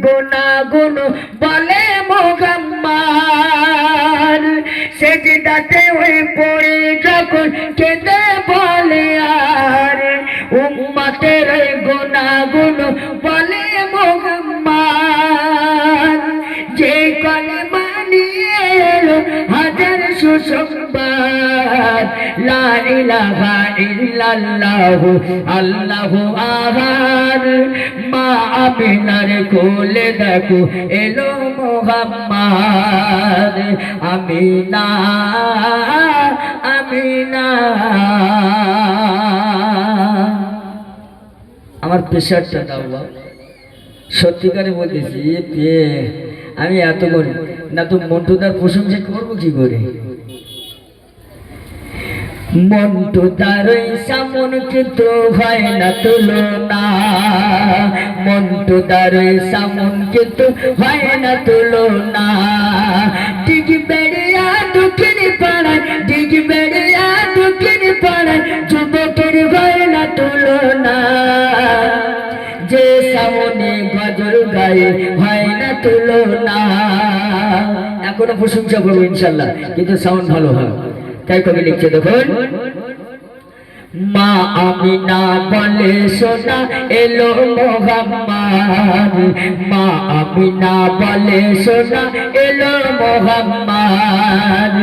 গুনাগুন বলে মোহাম্মদ সেজদাতে হয়ে পড়ে যখন কেঁদে বলে আর উম্মতের গুনাগুন বলে মোহাম্মদ যে কলেমা নিয়ে এলো হাজার সুসংবাদ লা ইলাহা ইল্লাল্লাহু আল্লাহু আহাদ মা আমিনার কোলে দেখো এলো মোহাম্মদ আমিনা আমিনা। আমার প্রেশারটা দাও সত্যিকারে বলতেছি আমি এত করি না তো মন্টুদার প্রশংসা করবো কি করে। মন্টুদার সামন চিত্র হয় না তুলনা মন্টুদার সামন চিত্র হয় না তুলনা ঠিক বেড়িয়া দক্ষিণ পাড়ায় ঠিক বেড়িয়া দক্ষিণ পাড়ায় যুবকের হয় না তুলনা যে সামনে গজল গায়ে হয় না তুলনা। এখনো প্রশংসা করবো ইনশাল্লাহ কিন্তু সাউন্ড ভালো হয় তাই কবি লিখছে দেখুন মা আমিনা বলে সোনা এলো মোহাম্মদ মা আমিনা বলে সোনা এলো মোহাম্মদ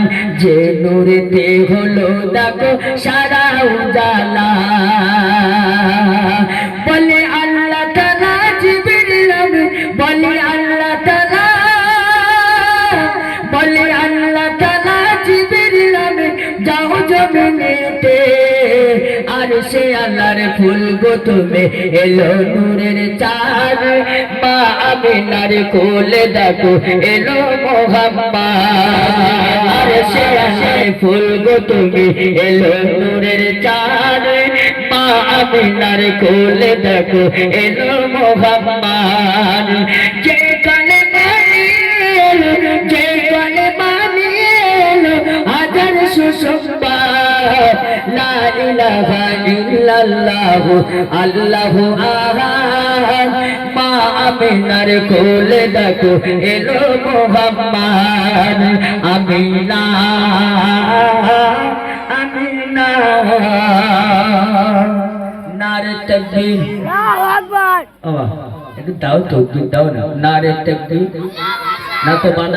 যে নূরেতে হলো দেখো সারা উজালা বলে আল্লাহ তাআলা জিবরিল বলে আল্লাহ তাআলা বলে আল্লাহ তাআলা জিবরিল যাও জমিনেতে আর সে আল্লাহর ফুল গো তুমি এলো নূরের চাঁদ মা আমিনার কোলে দেখো এলো মোহাম্মদ আর সে আল্লাহর ফুল গো তুমি এলো নূরের চাঁদ মা আমিনার কোলে দেখো এলো মোহাম্মদ যে কলেমা এলো যে কলেমা এলো হাজার সুসংবাদ লা ইলাহা ইল্লাল্লাহু আল্লাহু আহাদ মা আমিনার কোলে দেখো এলো মোহাম্মদ আমিনা আমিনা। নারে তাকবীর আল্লাহু আকবার একটু দাও তো দাও না নারে তাকবীর না তো বাধা